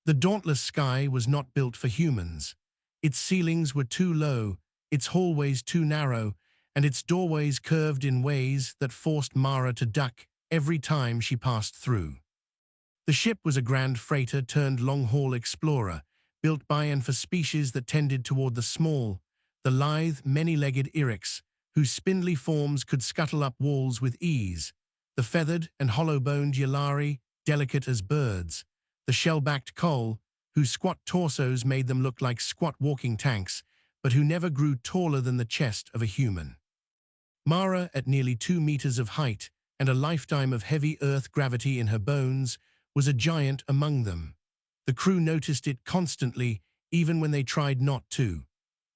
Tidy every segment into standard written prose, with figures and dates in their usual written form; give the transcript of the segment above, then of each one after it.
The dauntless sky was not built for humans. Its ceilings were too low, its hallways too narrow, and its doorways curved in ways that forced Mara to duck every time she passed through. The ship was a grand freighter turned long-haul explorer, built by and for species that tended toward the small, the lithe, many-legged Irex, whose spindly forms could scuttle up walls with ease, the feathered and hollow-boned Yalari, delicate as birds, the shell-backed Kol, whose squat torsos made them look like squat walking tanks, but who never grew taller than the chest of a human. Mara, at nearly 2 meters of height and a lifetime of heavy Earth gravity in her bones, was a giant among them. The crew noticed it constantly, even when they tried not to.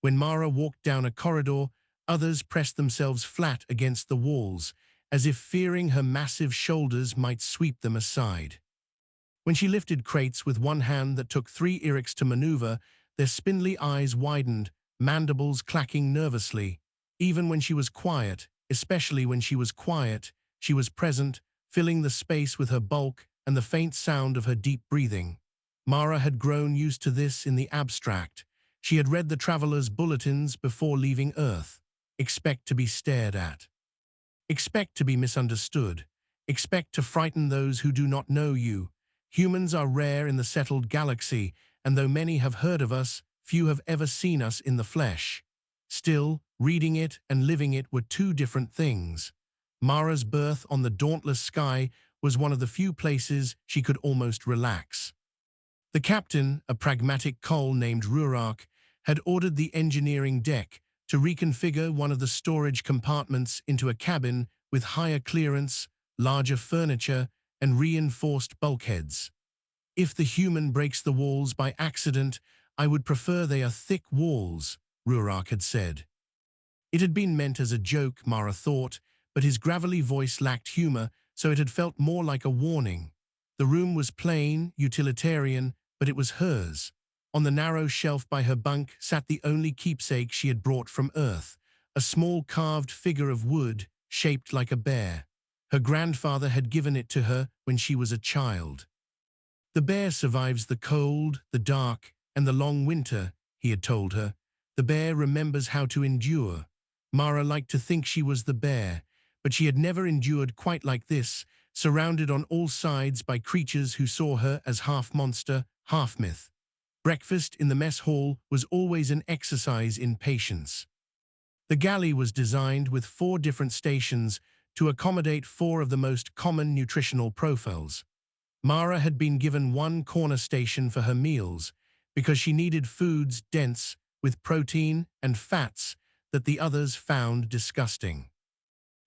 When Mara walked down a corridor, others pressed themselves flat against the walls, as if fearing her massive shoulders might sweep them aside. When she lifted crates with one hand that took 3 Irex to maneuver, their spindly eyes widened, mandibles clacking nervously. Even when she was quiet, especially when she was quiet, she was present, filling the space with her bulk and the faint sound of her deep breathing. Mara had grown used to this in the abstract. She had read the traveler's bulletins before leaving Earth. Expect to be stared at. Expect to be misunderstood. Expect to frighten those who do not know you. Humans are rare in the settled galaxy, and though many have heard of us, few have ever seen us in the flesh. Still, reading it and living it were two different things. Mara's birth on the dauntless sky was one of the few places she could almost relax. The captain, a pragmatic Kol named Rurak, had ordered the engineering deck to reconfigure one of the storage compartments into a cabin with higher clearance, larger furniture, and reinforced bulkheads. If the human breaks the walls by accident, I would prefer they are thick walls, Rurak had said. It had been meant as a joke, Mara thought, but his gravelly voice lacked humor, so it had felt more like a warning. The room was plain, utilitarian, but it was hers. On the narrow shelf by her bunk sat the only keepsake she had brought from Earth, a small carved figure of wood shaped like a bear. Her grandfather had given it to her when she was a child. The bear survives the cold, the dark, and the long winter, he had told her. The bear remembers how to endure. Mara liked to think she was the bear, but she had never endured quite like this, surrounded on all sides by creatures who saw her as half monster, half myth. Breakfast in the mess hall was always an exercise in patience. The galley was designed with 4 different stations to accommodate 4 of the most common nutritional profiles. Mara had been given one corner station for her meals because she needed foods dense with protein and fats that the others found disgusting.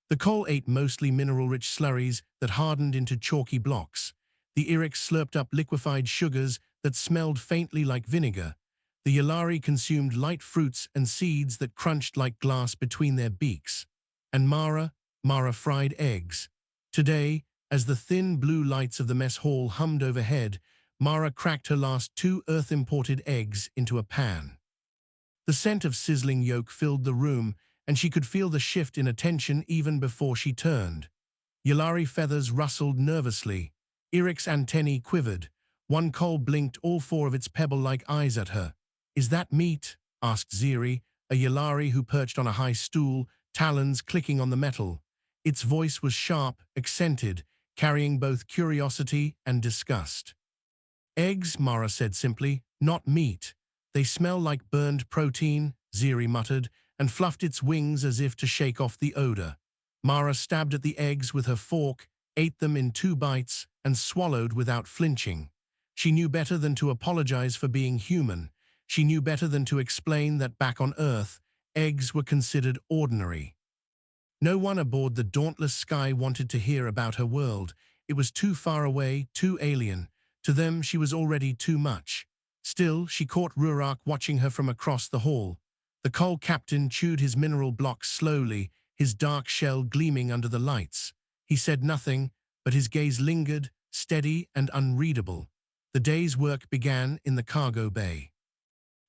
The Kol ate mostly mineral-rich slurries that hardened into chalky blocks. The Irex slurped up liquefied sugars that smelled faintly like vinegar. The Yalari consumed light fruits and seeds that crunched like glass between their beaks. And Mara fried eggs. Today, as the thin blue lights of the mess hall hummed overhead, Mara cracked her last 2 Earth-imported eggs into a pan. The scent of sizzling yolk filled the room, and she could feel the shift in attention even before she turned. Yalari feathers rustled nervously. Irex antennae quivered. One Kol blinked all 4 of its pebble-like eyes at her. "Is that meat?" asked Ziri, a Yalari who perched on a high stool, talons clicking on the metal. Its voice was sharp, accented, carrying both curiosity and disgust. "Eggs," Mara said simply, "not meat. They smell like burned protein," Ziri muttered, and fluffed its wings as if to shake off the odor. Mara stabbed at the eggs with her fork, ate them in 2 bites, and swallowed without flinching. She knew better than to apologize for being human. She knew better than to explain that back on Earth, eggs were considered ordinary. No one aboard the dauntless sky wanted to hear about her world. It was too far away, too alien. To them, she was already too much. Still, she caught Rurak watching her from across the hall. The Kol captain chewed his mineral blocks slowly, his dark shell gleaming under the lights. He said nothing, but his gaze lingered, steady and unreadable. The day's work began in the cargo bay.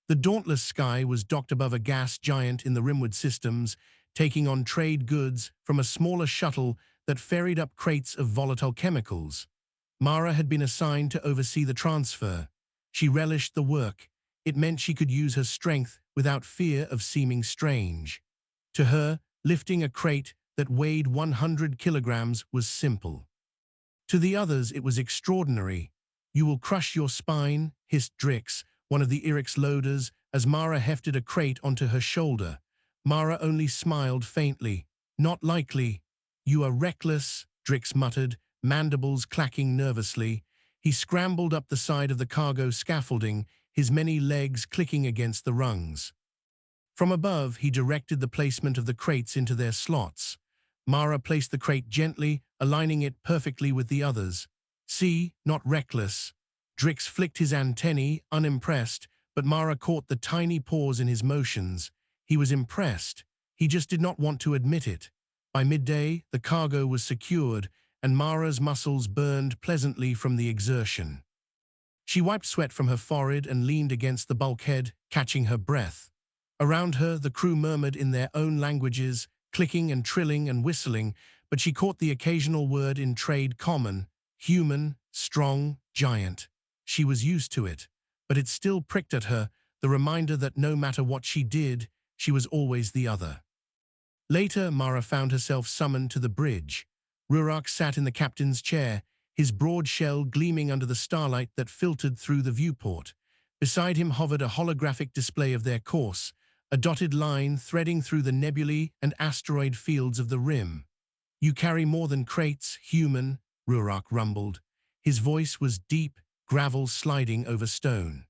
The dauntless sky was docked above a gas giant in the Rimwood systems, taking on trade goods from a smaller shuttle that ferried up crates of volatile chemicals. Mara had been assigned to oversee the transfer. She relished the work. It meant she could use her strength without fear of seeming strange. To her, lifting a crate that weighed 100 kilograms was simple. To the others, it was extraordinary. "You will crush your spine," hissed Drix, one of the Irix loaders, as Mara hefted a crate onto her shoulder. Mara only smiled faintly. "Not likely." "You are reckless," Drix muttered, mandibles clacking nervously. He scrambled up the side of the cargo scaffolding, his many legs clicking against the rungs. From above, he directed the placement of the crates into their slots. Mara placed the crate gently, aligning it perfectly with the others. "See, not reckless." Drix flicked his antennae, unimpressed, but Mara caught the tiny pause in his motions. He was impressed. He just did not want to admit it. By midday, the cargo was secured, and Mara's muscles burned pleasantly from the exertion. She wiped sweat from her forehead and leaned against the bulkhead, catching her breath. Around her, the crew murmured in their own languages, clicking and trilling and whistling, but she caught the occasional word in trade common: human, strong, giant. She was used to it, but it still pricked at her, the reminder that no matter what she did, she was always the other. Later, Mara found herself summoned to the bridge. Rurak sat in the captain's chair, his broad shell gleaming under the starlight that filtered through the viewport. Beside him hovered a holographic display of their course, a dotted line threading through the nebulae and asteroid fields of the rim. "You carry more than crates, human," Rurak rumbled. His voice was deep, gravel sliding over stone.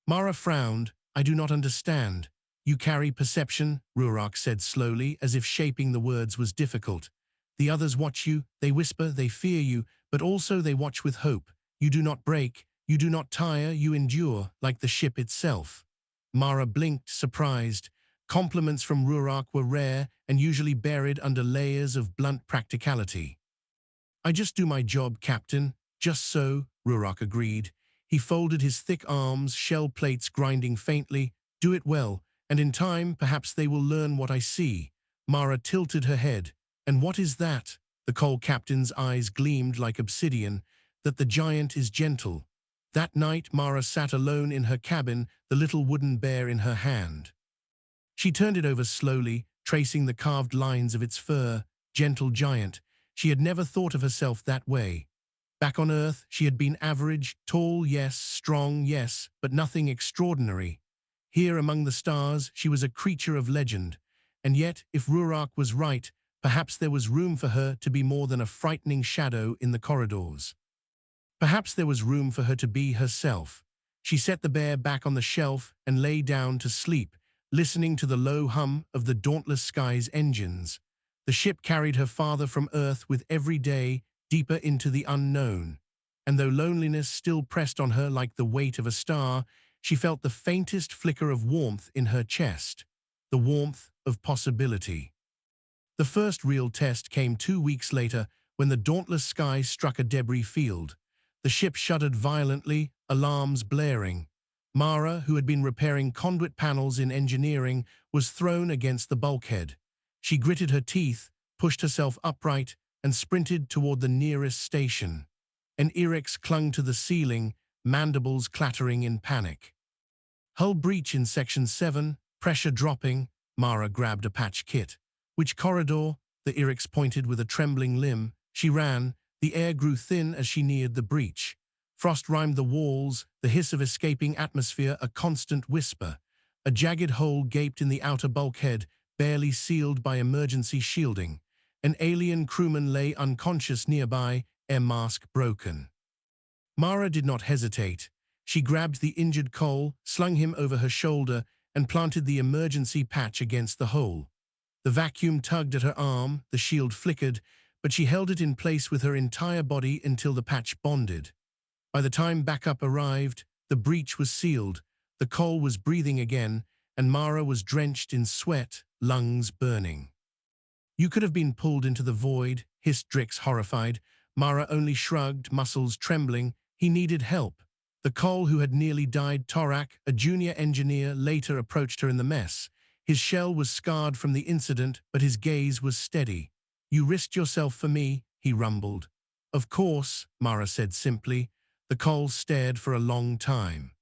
Mara frowned. "I do not understand." "You carry perception," Rurak said slowly, as if shaping the words was difficult. "The others watch you, they whisper, they fear you, but also they watch with hope. You do not break, you do not tire, you endure, like the ship itself." Mara blinked, surprised. Compliments from Rurak were rare and usually buried under layers of blunt practicality. "I just do my job, Captain." "Just so," Rurak agreed. He folded his thick arms, shell plates grinding faintly. "Do it well, and in time, perhaps they will learn what I see." Mara tilted her head. "And what is that?" The coal captain's eyes gleamed like obsidian. "That the giant is gentle." That night, Mara sat alone in her cabin, the little wooden bear in her hand. She turned it over slowly, tracing the carved lines of its fur. Gentle giant. She had never thought of herself that way. Back on Earth, she had been average, tall, yes, strong, yes, but nothing extraordinary. Here among the stars, she was a creature of legend. And yet, if Rurak was right, perhaps there was room for her to be more than a frightening shadow in the corridors. Perhaps there was room for her to be herself. She set the bear back on the shelf and lay down to sleep, listening to the low hum of the Dauntless Sky's engines. The ship carried her farther from Earth with every day, deeper into the unknown. And though loneliness still pressed on her like the weight of a star, she felt the faintest flicker of warmth in her chest, the warmth of possibility. The first real test came 2 weeks later when the Dauntless Sky struck a debris field. The ship shuddered violently, alarms blaring. Mara, who had been repairing conduit panels in engineering, was thrown against the bulkhead. She gritted her teeth, pushed herself upright, and sprinted toward the nearest station. An Irix clung to the ceiling, mandibles clattering in panic. "Hull breach in Section 7, pressure dropping." Mara grabbed a patch kit. "Which corridor?" The Irix pointed with a trembling limb. She ran. The air grew thin as she neared the breach. Frost rimed the walls, the hiss of escaping atmosphere a constant whisper. A jagged hole gaped in the outer bulkhead, barely sealed by emergency shielding. An alien crewman lay unconscious nearby, air mask broken. Mara did not hesitate. She grabbed the injured Cole, slung him over her shoulder, and planted the emergency patch against the hole. The vacuum tugged at her arm, the shield flickered, but she held it in place with her entire body until the patch bonded. By the time backup arrived, the breach was sealed, the Cole was breathing again, and Mara was drenched in sweat, lungs burning. "You could have been pulled into the void," hissed Drix, horrified. Mara only shrugged, muscles trembling. He needed help. The Cole who had nearly died, Torak, a junior engineer, later approached her in the mess. His shell was scarred from the incident, but his gaze was steady. "You risked yourself for me," he rumbled. "Of course," Mara said simply. The Cole stared for a long time.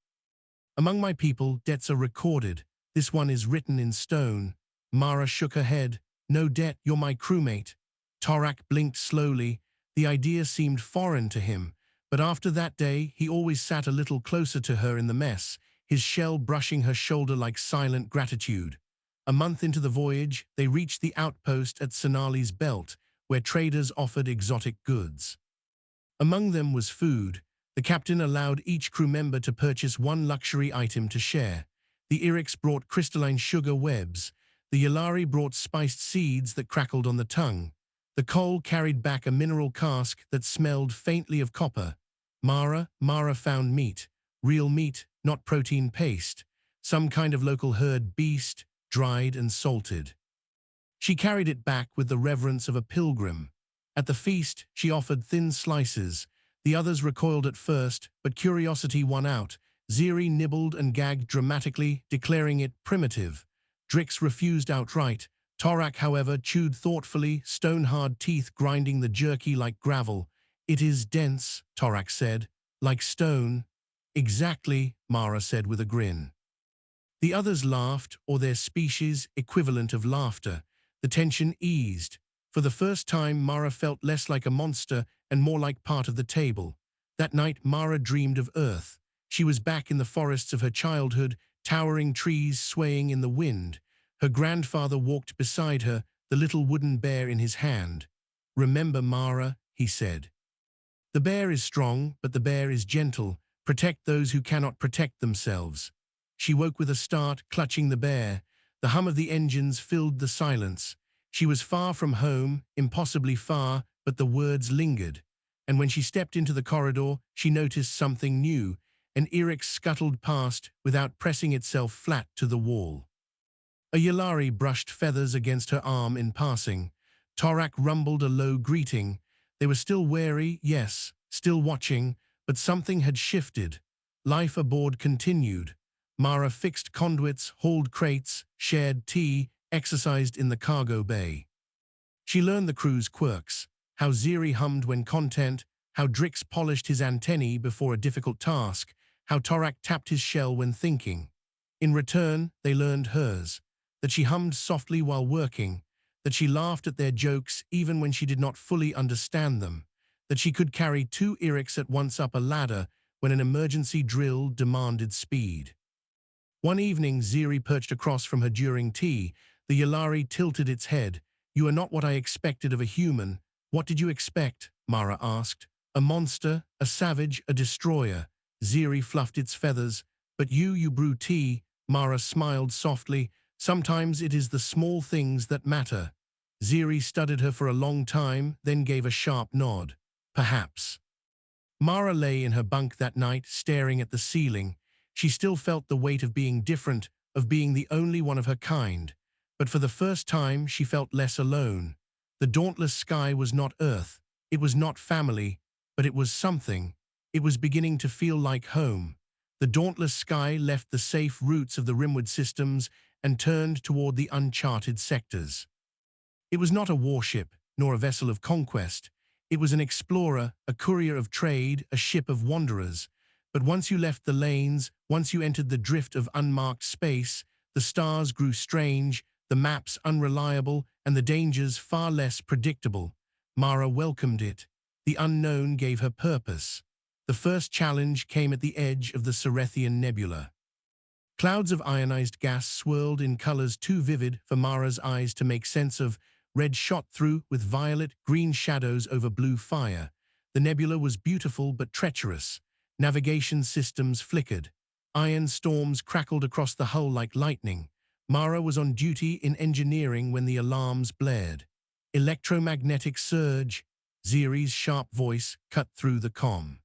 Among my people, debts are recorded. This one is written in stone. Mara shook her head. No debt, you're my crewmate. Torak blinked slowly. The idea seemed foreign to him, but after that day, he always sat a little closer to her in the mess, his shell brushing her shoulder like silent gratitude. A month into the voyage, they reached the outpost at Sonali's Belt, where traders offered exotic goods. Among them was food. The captain allowed each crew member to purchase one luxury item to share. The Iriks brought crystalline sugar webs. The Yalari brought spiced seeds that crackled on the tongue. The Cole carried back a mineral cask that smelled faintly of copper. Mara found meat. Real meat, not protein paste. Some kind of local herd beast, dried and salted. She carried it back with the reverence of a pilgrim. At the feast, she offered thin slices. The others recoiled at first, but curiosity won out. Ziri nibbled and gagged dramatically, declaring it primitive. Drix refused outright. Torak, however, chewed thoughtfully, stone-hard teeth grinding the jerky like gravel. It is dense, Torak said. Like stone. Exactly, Mara said with a grin. The others laughed, or their species equivalent of laughter. The tension eased. For the first time, Mara felt less like a monster and more like part of the table. That night, Mara dreamed of Earth. She was back in the forests of her childhood, towering trees swaying in the wind. Her grandfather walked beside her, the little wooden bear in his hand. "Remember, Mara," he said. "The bear is strong, but the bear is gentle. Protect those who cannot protect themselves." She woke with a start, clutching the bear. The hum of the engines filled the silence. She was far from home, impossibly far, but the words lingered. And when she stepped into the corridor, she noticed something new. An Irik scuttled past without pressing itself flat to the wall. A Yalari brushed feathers against her arm in passing. Torak rumbled a low greeting. They were still wary, yes, still watching, but something had shifted. Life aboard continued. Mara fixed conduits, hauled crates, shared tea, exercised in the cargo bay. She learned the crew's quirks, how Ziri hummed when content, how Drix polished his antennae before a difficult task, how Torak tapped his shell when thinking. In return, they learned hers, that she hummed softly while working, that she laughed at their jokes even when she did not fully understand them, that she could carry 2 Iriks at once up a ladder when an emergency drill demanded speed. One evening, Ziri perched across from her during tea. The Yalari tilted its head. "You are not what I expected of a human." "What did you expect?" Mara asked. "A monster, a savage, a destroyer." Ziri fluffed its feathers. "But you brew tea." Mara smiled softly. "Sometimes it is the small things that matter." Ziri studied her for a long time, then gave a sharp nod. "Perhaps." Mara lay in her bunk that night, staring at the ceiling. She still felt the weight of being different, of being the only one of her kind. But for the first time, she felt less alone. The dauntless sky was not Earth. It was not family, but it was something. It was beginning to feel like home. The dauntless sky left the safe routes of the Rimwood systems and turned toward the uncharted sectors. It was not a warship, nor a vessel of conquest. It was an explorer, a courier of trade, a ship of wanderers. But once you left the lanes, once you entered the drift of unmarked space, the stars grew strange, the maps unreliable, and the dangers far less predictable. Mara welcomed it. The unknown gave her purpose. The first challenge came at the edge of the Cerethian Nebula. Clouds of ionized gas swirled in colors too vivid for Mara's eyes to make sense of. Red shot through with violet, green shadows over blue fire. The nebula was beautiful but treacherous. Navigation systems flickered. Iron storms crackled across the hull like lightning. Mara was on duty in engineering when the alarms blared. Electromagnetic surge. Ziri's sharp voice cut through the comm.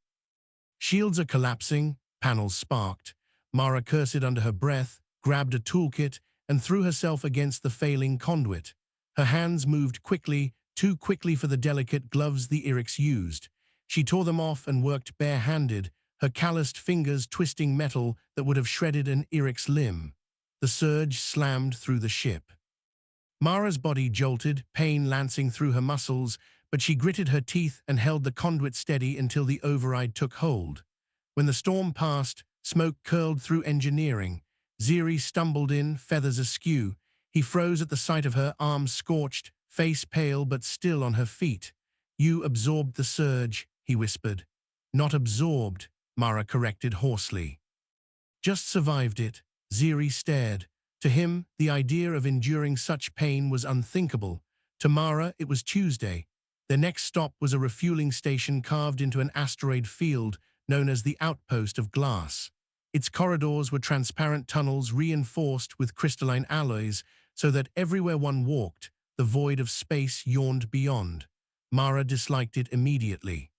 "Shields are collapsing," panels sparked. Mara cursed under her breath, grabbed a toolkit, and threw herself against the failing conduit. Her hands moved quickly, too quickly for the delicate gloves the Iriks used. She tore them off and worked bare-handed, her calloused fingers twisting metal that would have shredded an Irik's limb. The surge slammed through the ship. Mara's body jolted, pain lancing through her muscles, but she gritted her teeth and held the conduit steady until the override took hold. When the storm passed, smoke curled through engineering. Ziri stumbled in, feathers askew. He froze at the sight of her, arms scorched, face pale but still on her feet. "You absorbed the surge," he whispered. "Not absorbed," Mara corrected hoarsely. "Just survived it." Ziri stared. To him, the idea of enduring such pain was unthinkable. To Mara, it was Tuesday. Their next stop was a refueling station carved into an asteroid field known as the Outpost of Glass. Its corridors were transparent tunnels reinforced with crystalline alloys so that everywhere one walked, the void of space yawned beyond. Mara disliked it immediately.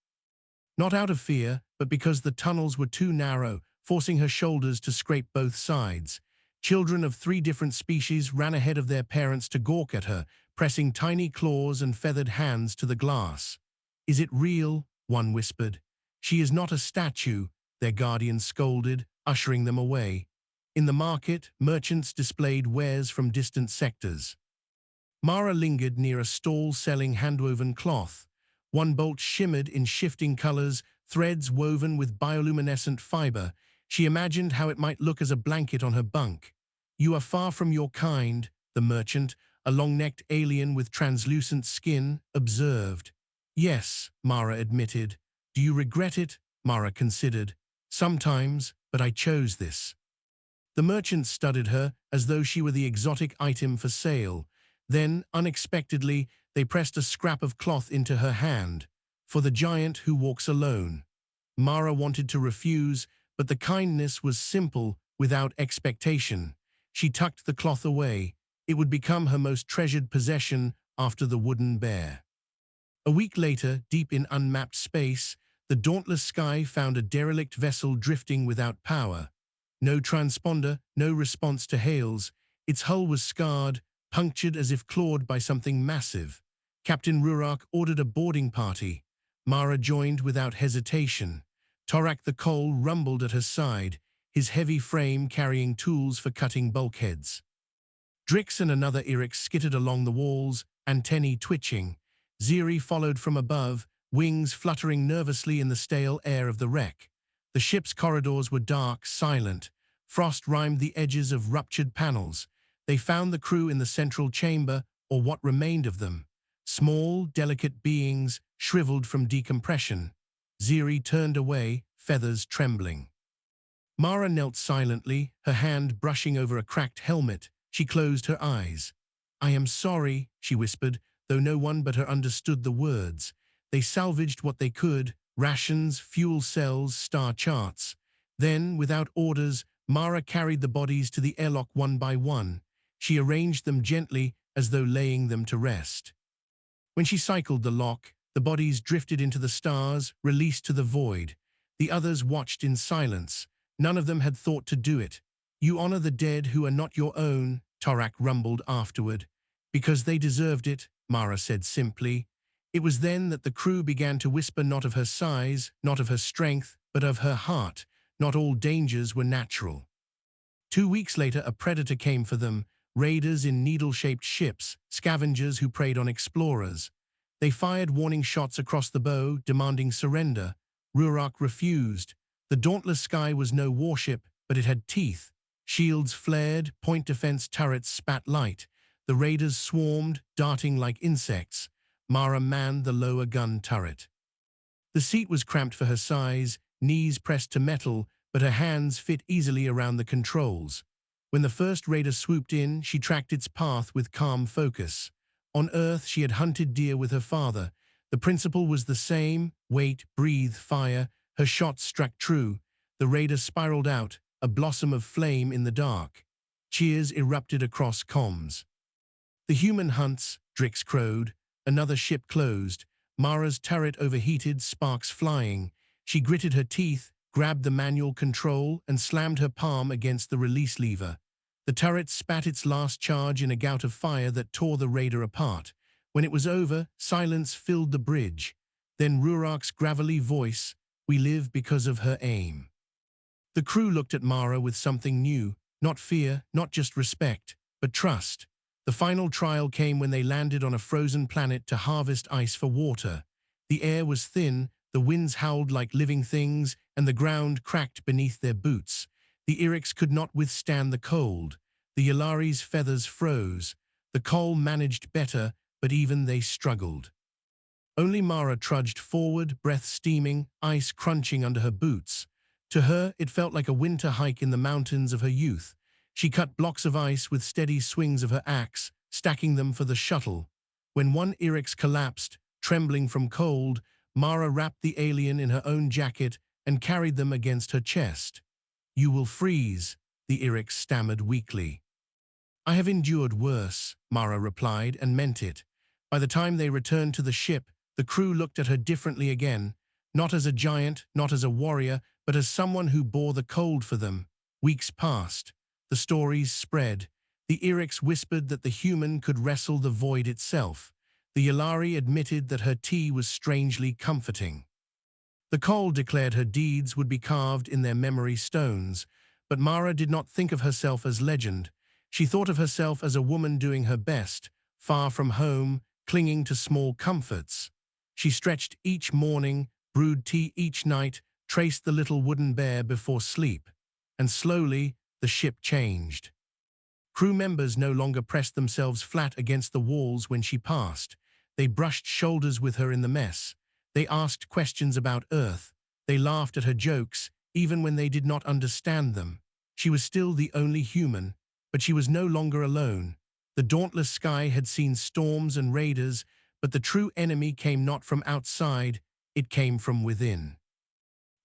Not out of fear, but because the tunnels were too narrow, forcing her shoulders to scrape both sides. Children of 3 different species ran ahead of their parents to gawk at her, pressing tiny claws and feathered hands to the glass. "Is it real?" one whispered. "She is not a statue," their guardian scolded, ushering them away. In the market, merchants displayed wares from distant sectors. Mara lingered near a stall selling handwoven cloth. One bolt shimmered in shifting colors, threads woven with bioluminescent fiber. She imagined how it might look as a blanket on her bunk. "You are far from your kind," the merchant, a long-necked alien with translucent skin, observed. "Yes," Mara admitted. "Do you regret it?" Mara considered. "Sometimes, but I chose this." The merchant studied her as though she were the exotic item for sale. Then, unexpectedly, they pressed a scrap of cloth into her hand. "For the giant who walks alone." Mara wanted to refuse, but the kindness was simple, without expectation. She tucked the cloth away. It would become her most treasured possession after the wooden bear. A week later, deep in unmapped space, the dauntless sky found a derelict vessel drifting without power. No transponder, no response to hails. Its hull was scarred, punctured as if clawed by something massive. Captain Rurak ordered a boarding party. Mara joined without hesitation. Torak the Coal rumbled at her side, his heavy frame carrying tools for cutting bulkheads. Drix and another Irix skittered along the walls, antennae twitching. Ziri followed from above, wings fluttering nervously in the stale air of the wreck. The ship's corridors were dark, silent. Frost rimed the edges of ruptured panels. They found the crew in the central chamber, or what remained of them. Small, delicate beings, shriveled from decompression. Ziri turned away, feathers trembling. Mara knelt silently, her hand brushing over a cracked helmet. She closed her eyes. "I am sorry," she whispered, though no one but her understood the words. They salvaged what they could, rations, fuel cells, star charts. Then, without orders, Mara carried the bodies to the airlock one by one. She arranged them gently, as though laying them to rest. When she cycled the lock, the bodies drifted into the stars, released to the void. The others watched in silence. None of them had thought to do it. "You honor the dead who are not your own," Torak rumbled afterward. "Because they deserved it," Mara said simply. It was then that the crew began to whisper, not of her size, not of her strength, but of her heart. Not all dangers were natural. 2 weeks later, a predator came for them, raiders in needle-shaped ships, scavengers who preyed on explorers. They fired warning shots across the bow, demanding surrender. Rurak refused. The dauntless sky was no warship, but it had teeth. Shields flared, point defense turrets spat light. The raiders swarmed, darting like insects. Mara manned the lower gun turret. The seat was cramped for her size, knees pressed to metal, but her hands fit easily around the controls. When the first raider swooped in, she tracked its path with calm focus. On Earth, she had hunted deer with her father. The principle was the same: wait, breathe, fire. Her shots struck true. The raider spiraled out, a blossom of flame in the dark. Cheers erupted across comms. "The human hunts," Drix crowed. Another ship closed. Mara's turret overheated, sparks flying. She gritted her teeth, grabbed the manual control, and slammed her palm against the release lever. The turret spat its last charge in a gout of fire that tore the raider apart. When it was over, silence filled the bridge. Then Rurak's gravelly voice: "We live because of her aim." The crew looked at Mara with something new, not fear, not just respect, but trust. The final trial came when they landed on a frozen planet to harvest ice for water. The air was thin, the winds howled like living things, and the ground cracked beneath their boots. The Irix could not withstand the cold. The Yllari's feathers froze. The Col managed better, but even they struggled. Only Mara trudged forward, breath steaming, ice crunching under her boots. To her, it felt like a winter hike in the mountains of her youth. She cut blocks of ice with steady swings of her axe, stacking them for the shuttle. When one Irix collapsed, trembling from cold, Mara wrapped the alien in her own jacket and carried them against her chest. "You will freeze," the Irix stammered weakly. "I have endured worse," Mara replied, and meant it. By the time they returned to the ship, the crew looked at her differently again, not as a giant, not as a warrior, but as someone who bore the cold for them. Weeks passed. The stories spread. The Irix whispered that the human could wrestle the void itself. The Yllari admitted that her tea was strangely comforting. The Col declared her deeds would be carved in their memory stones, but Mara did not think of herself as legend. She thought of herself as a woman doing her best, far from home, clinging to small comforts. She stretched each morning, brewed tea each night, traced the little wooden bear before sleep. And slowly, the ship changed. Crew members no longer pressed themselves flat against the walls when she passed. They brushed shoulders with her in the mess. They asked questions about Earth. They laughed at her jokes, even when they did not understand them. She was still the only human, but she was no longer alone. The dauntless sky had seen storms and raiders, but the true enemy came not from outside, it came from within.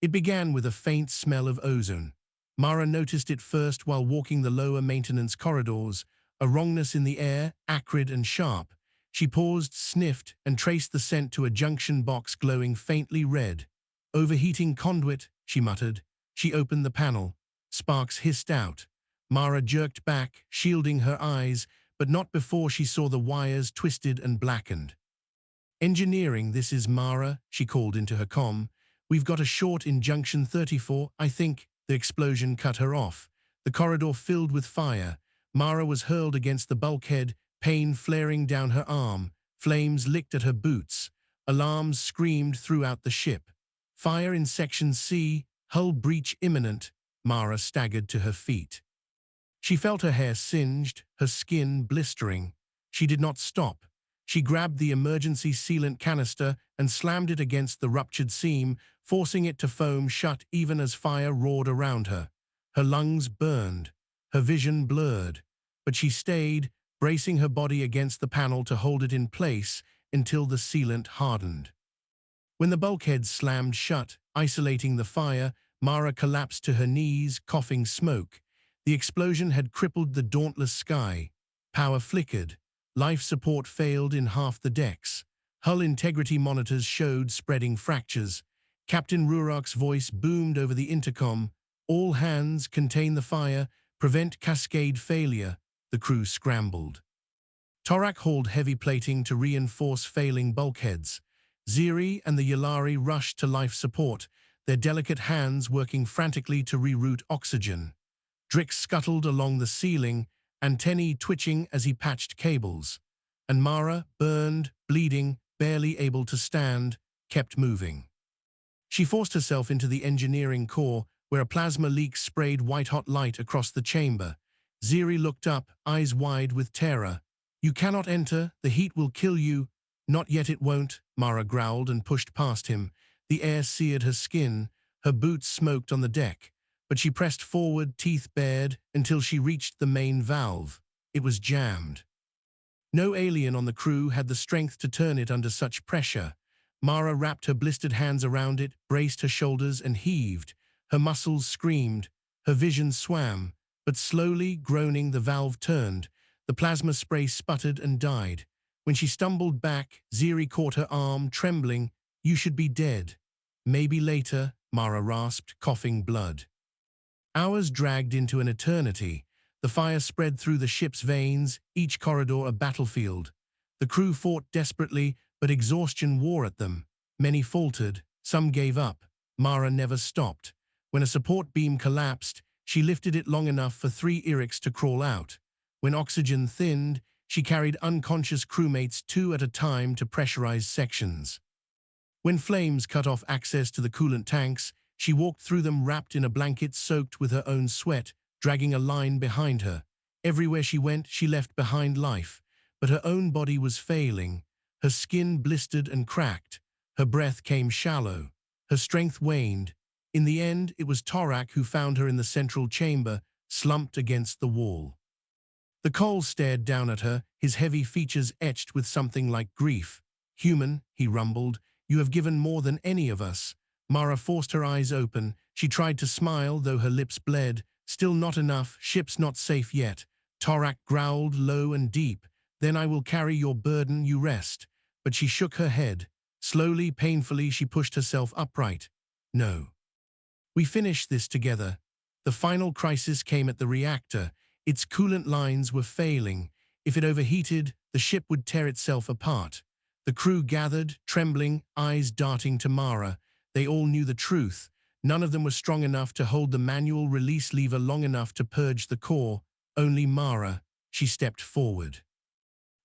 It began with a faint smell of ozone. Mara noticed it first while walking the lower maintenance corridors, a wrongness in the air, acrid and sharp. She paused, sniffed, and traced the scent to a junction box glowing faintly red. "Overheating conduit," she muttered. She opened the panel. Sparks hissed out. Mara jerked back, shielding her eyes, but not before she saw the wires twisted and blackened. "Engineering, this is Mara," she called into her comm. "We've got a short in junction 34, I think." The explosion cut her off. The corridor filled with fire. Mara was hurled against the bulkhead, pain flaring down her arm. Flames licked at her boots. Alarms screamed throughout the ship. "Fire in Section C, hull breach imminent." Mara staggered to her feet. She felt her hair singed, her skin blistering. She did not stop. She grabbed the emergency sealant canister and slammed it against the ruptured seam, forcing it to foam shut even as fire roared around her. Her lungs burned, her vision blurred, but she stayed, bracing her body against the panel to hold it in place until the sealant hardened. When the bulkhead slammed shut, isolating the fire, Mara collapsed to her knees, coughing smoke. The explosion had crippled the dauntless sky. Power flickered. Life support failed in half the decks. Hull integrity monitors showed spreading fractures. Captain Rurok's voice boomed over the intercom. "All hands, contain the fire, prevent cascade failure." The crew scrambled. Torak hauled heavy plating to reinforce failing bulkheads. Ziri and the Yllari rushed to life support, their delicate hands working frantically to reroute oxygen. Drix scuttled along the ceiling, antennae twitching as he patched cables. And Mara, burned, bleeding, barely able to stand, kept moving. She forced herself into the engineering core, where a plasma leak sprayed white-hot light across the chamber. Ziri looked up, eyes wide with terror. "You cannot enter, the heat will kill you." "Not yet, it won't," Mara growled and pushed past him. The air seared her skin, her boots smoked on the deck. But she pressed forward, teeth bared, until she reached the main valve. It was jammed. No alien on the crew had the strength to turn it under such pressure. Mara wrapped her blistered hands around it, braced her shoulders, and heaved. Her muscles screamed. Her vision swam. But slowly, groaning, the valve turned. The plasma spray sputtered and died. When she stumbled back, Ziri caught her arm, trembling. "You should be dead." "Maybe later," Mara rasped, coughing blood. Hours dragged into an eternity. The fire spread through the ship's veins, each corridor a battlefield. The crew fought desperately, but exhaustion wore at them. Many faltered, some gave up. Mara never stopped. When a support beam collapsed, she lifted it long enough for 3 Irix to crawl out. When oxygen thinned, she carried unconscious crewmates 2 at a time to pressurized sections. When flames cut off access to the coolant tanks, She walked through them wrapped in a blanket soaked with her own sweat, dragging a line behind her. Everywhere she went, she left behind life, but her own body was failing. Her skin blistered and cracked. Her breath came shallow. Her strength waned. In the end, it was Torak who found her in the central chamber, slumped against the wall. The Cole stared down at her, his heavy features etched with something like grief. "Human," he rumbled, "you have given more than any of us." Mara forced her eyes open. She tried to smile, though her lips bled. "Still not enough. Ship's not safe yet." Torak growled low and deep. "Then I will carry your burden, you rest." But she shook her head. Slowly, painfully, she pushed herself upright. "No. We finish this together." The final crisis came at the reactor. Its coolant lines were failing. If it overheated, the ship would tear itself apart. The crew gathered, trembling, eyes darting to Mara. They all knew the truth. None of them was strong enough to hold the manual release lever long enough to purge the core. Only Mara. She stepped forward.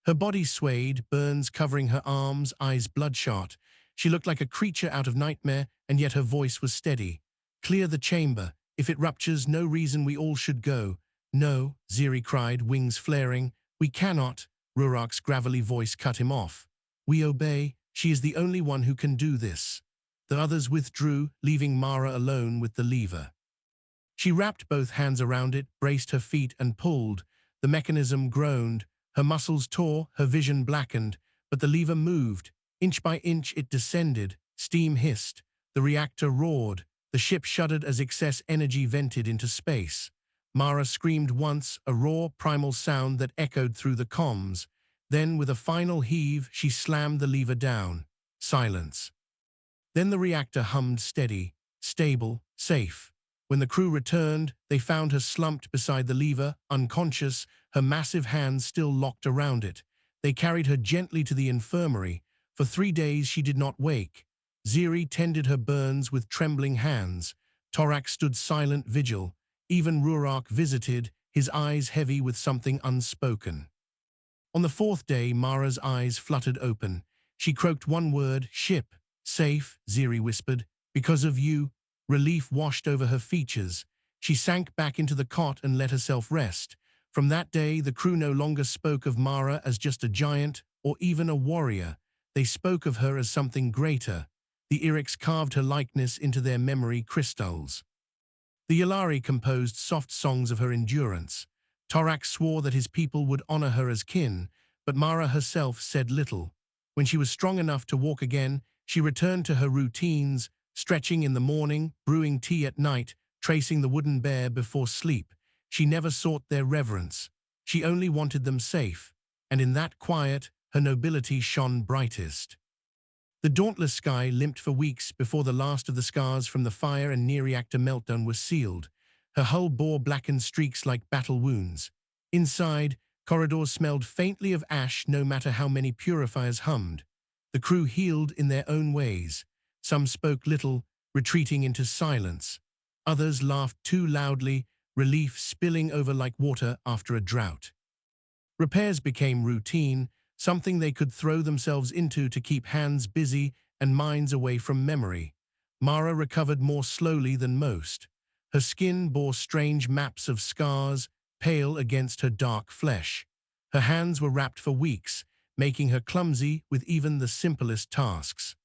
Her body swayed, burns covering her arms, eyes bloodshot. She looked like a creature out of nightmare, and yet her voice was steady. "Clear the chamber. If it ruptures, no reason we all should go." "No," Ziri cried, wings flaring. "We cannot." Rurak's gravelly voice cut him off. "We obey. She is the only one who can do this." The others withdrew, leaving Mara alone with the lever. She wrapped both hands around it, braced her feet, and pulled. The mechanism groaned. Her muscles tore, her vision blackened, but the lever moved. Inch by inch it descended. Steam hissed. The reactor roared. The ship shuddered as excess energy vented into space. Mara screamed once, a raw, primal sound that echoed through the comms. Then, with a final heave, she slammed the lever down. Silence. Then the reactor hummed steady, stable, safe. When the crew returned, they found her slumped beside the lever, unconscious, her massive hands still locked around it. They carried her gently to the infirmary. For 3 days she did not wake. Ziri tended her burns with trembling hands. Torak stood silent vigil. Even Rurak visited, his eyes heavy with something unspoken. On the 4th day, Mara's eyes fluttered open. She croaked one word, "Ship." "Safe," Ziri whispered. "Because of you." Relief washed over her features. She sank back into the cot and let herself rest. From that day, the crew no longer spoke of Mara as just a giant or even a warrior. They spoke of her as something greater. The Iriks carved her likeness into their memory crystals. The Yalari composed soft songs of her endurance. Torak swore that his people would honor her as kin, but Mara herself said little. When she was strong enough to walk again, she returned to her routines, stretching in the morning, brewing tea at night, tracing the wooden bear before sleep. She never sought their reverence. She only wanted them safe, and in that quiet, her nobility shone brightest. The dauntless sky limped for weeks before the last of the scars from the fire and near-reactor meltdown was sealed. Her hull bore blackened streaks like battle wounds. Inside, corridors smelled faintly of ash no matter how many purifiers hummed. The crew healed in their own ways. Some spoke little, retreating into silence. Others laughed too loudly, relief spilling over like water after a drought. Repairs became routine, something they could throw themselves into to keep hands busy and minds away from memory. Mara recovered more slowly than most. Her skin bore strange maps of scars, pale against her dark flesh. Her hands were wrapped for weeks, making her clumsy with even the simplest tasks.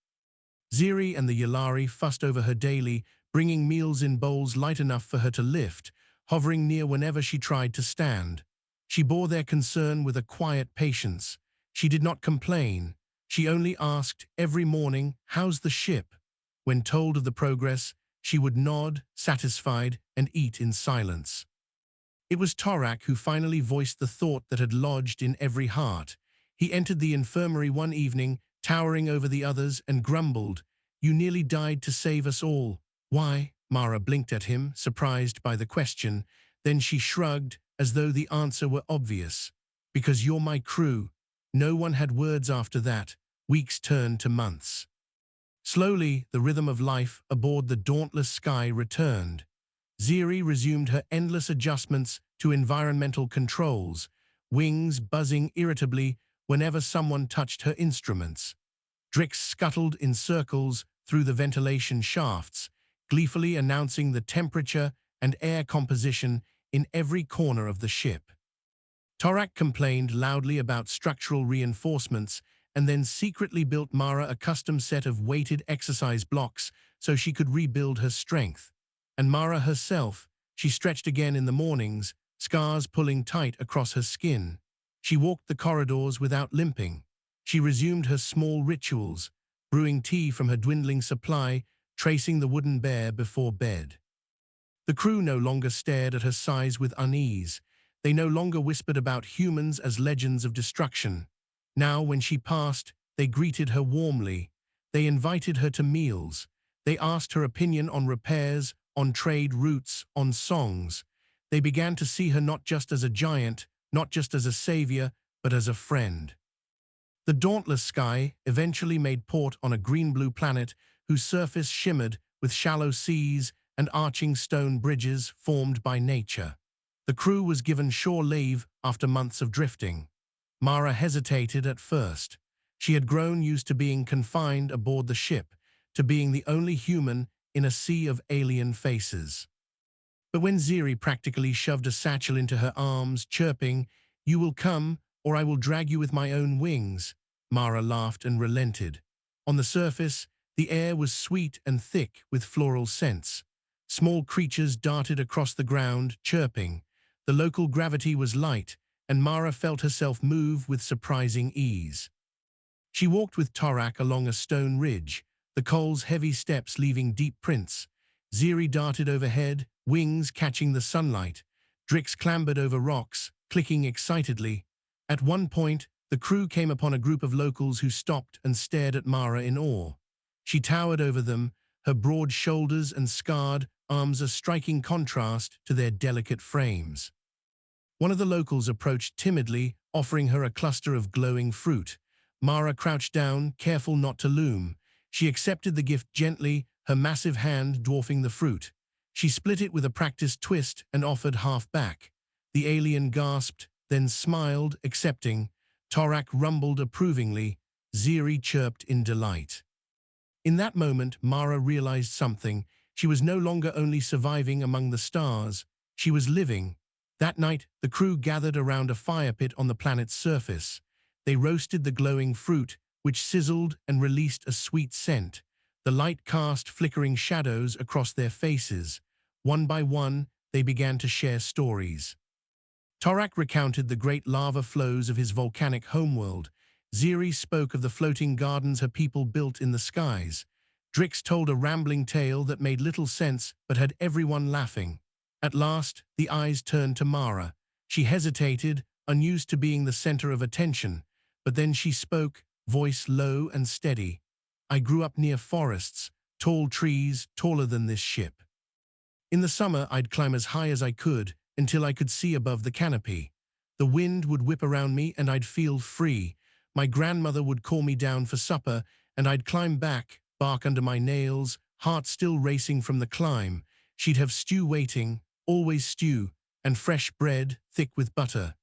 Ziri and the Yalari fussed over her daily, bringing meals in bowls light enough for her to lift, hovering near whenever she tried to stand. She bore their concern with a quiet patience. She did not complain. She only asked every morning, "How's the ship?" When told of the progress, she would nod, satisfied, and eat in silence. It was Torak who finally voiced the thought that had lodged in every heart. He entered the infirmary one evening, towering over the others, and grumbled, "You nearly died to save us all." "Why?" Mara blinked at him, surprised by the question. Then she shrugged, as though the answer were obvious. "Because you're my crew." No one had words after that. Weeks turned to months. Slowly, the rhythm of life aboard the dauntless sky returned. Ziri resumed her endless adjustments to environmental controls, wings buzzing irritably whenever someone touched her instruments. Drix scuttled in circles through the ventilation shafts, gleefully announcing the temperature and air composition in every corner of the ship. Torak complained loudly about structural reinforcements and then secretly built Mara a custom set of weighted exercise blocks so she could rebuild her strength. And Mara herself, she stretched again in the mornings, scars pulling tight across her skin. She walked the corridors without limping. She resumed her small rituals, brewing tea from her dwindling supply, tracing the wooden bear before bed. The crew no longer stared at her size with unease. They no longer whispered about humans as legends of destruction. Now, when she passed, they greeted her warmly. They invited her to meals. They asked her opinion on repairs, on trade routes, on songs. They began to see her not just as a giant, not just as a savior, but as a friend. The dauntless sky eventually made port on a green-blue planet whose surface shimmered with shallow seas and arching stone bridges formed by nature. The crew was given shore leave after months of drifting. Mara hesitated at first. She had grown used to being confined aboard the ship, to being the only human in a sea of alien faces. But when Ziri practically shoved a satchel into her arms, chirping, "You will come, or I will drag you with my own wings," Mara laughed and relented. On the surface, the air was sweet and thick with floral scents. Small creatures darted across the ground, chirping. The local gravity was light, and Mara felt herself move with surprising ease. She walked with Torak along a stone ridge, the coal's heavy steps leaving deep prints. Ziri darted overhead, wings catching the sunlight. Drix clambered over rocks, clicking excitedly. At one point, the crew came upon a group of locals who stopped and stared at Mara in awe. She towered over them, her broad shoulders and scarred arms a striking contrast to their delicate frames. One of the locals approached timidly, offering her a cluster of glowing fruit. Mara crouched down, careful not to loom. She accepted the gift gently, her massive hand dwarfing the fruit. She split it with a practiced twist and offered half back. The alien gasped, then smiled, accepting. Torak rumbled approvingly. Ziri chirped in delight. In that moment, Mara realized something. She was no longer only surviving among the stars. She was living. That night, the crew gathered around a fire pit on the planet's surface. They roasted the glowing fruit, which sizzled and released a sweet scent. The light cast flickering shadows across their faces. One by one, they began to share stories. Torak recounted the great lava flows of his volcanic homeworld. Ziri spoke of the floating gardens her people built in the skies. Drix told a rambling tale that made little sense but had everyone laughing. At last, the eyes turned to Mara. She hesitated, unused to being the center of attention. But then she spoke, voice low and steady. "I grew up near forests, tall trees, taller than this ship. In the summer, I'd climb as high as I could, until I could see above the canopy. The wind would whip around me and I'd feel free. My grandmother would call me down for supper, and I'd climb back, bark under my nails, heart still racing from the climb. She'd have stew waiting, always stew, and fresh bread, thick with butter."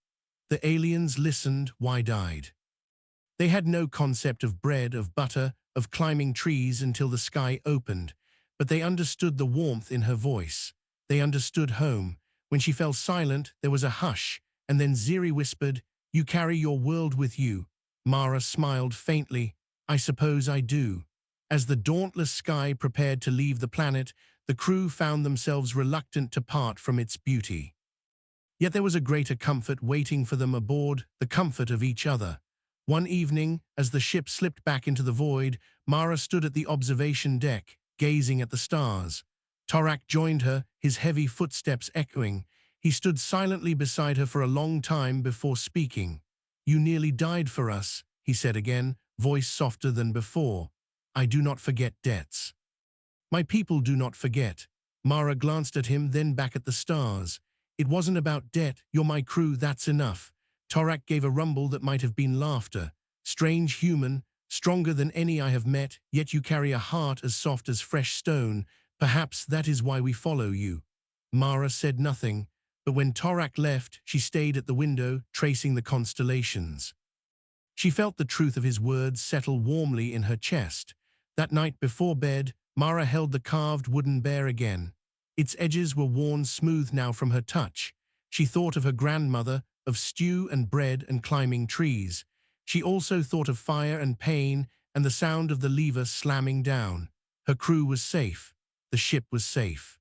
The aliens listened, wide-eyed. They had no concept of bread, of butter, of climbing trees until the sky opened, but they understood the warmth in her voice. They understood home. When she fell silent, there was a hush, and then Ziri whispered, "You carry your world with you." Mara smiled faintly. "I suppose I do." As the dauntless sky prepared to leave the planet, the crew found themselves reluctant to part from its beauty. Yet there was a greater comfort waiting for them aboard, the comfort of each other. One evening, as the ship slipped back into the void, Mara stood at the observation deck, gazing at the stars. Torak joined her, his heavy footsteps echoing. He stood silently beside her for a long time before speaking. "You nearly died for us," he said again, voice softer than before. "I do not forget debts." "My people do not forget." Mara glanced at him, then back at the stars. "It wasn't about debt. You're my crew, that's enough." Torak gave a rumble that might have been laughter. "Strange human, stronger than any I have met, yet you carry a heart as soft as fresh stone. Perhaps that is why we follow you." Mara said nothing, but when Torak left, she stayed at the window, tracing the constellations. She felt the truth of his words settle warmly in her chest. That night before bed, Mara held the carved wooden bear again. Its edges were worn smooth now from her touch. She thought of her grandmother, of stew and bread and climbing trees. She also thought of fire and pain and the sound of the lever slamming down. Her crew was safe. The ship was safe.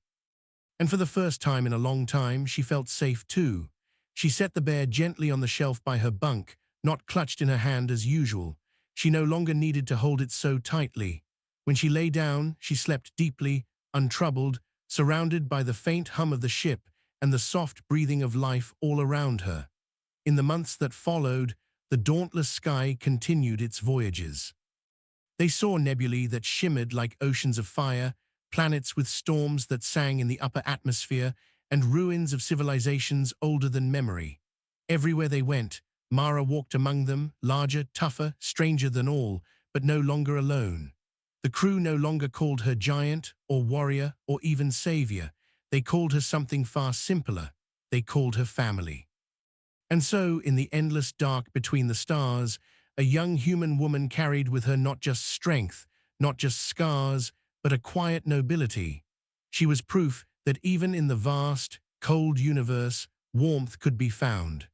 And for the first time in a long time, she felt safe too. She set the bear gently on the shelf by her bunk, not clutched in her hand as usual. She no longer needed to hold it so tightly. When she lay down, she slept deeply, untroubled, surrounded by the faint hum of the ship and the soft breathing of life all around her. In the months that followed, the dauntless sky continued its voyages. They saw nebulae that shimmered like oceans of fire, planets with storms that sang in the upper atmosphere, and ruins of civilizations older than memory. Everywhere they went, Mara walked among them, larger, tougher, stranger than all, but no longer alone. The crew no longer called her giant, or warrior, or even savior. They called her something far simpler. They called her family. And so, in the endless dark between the stars, a young human woman carried with her not just strength, not just scars, but a quiet nobility. She was proof that even in the vast, cold universe, warmth could be found.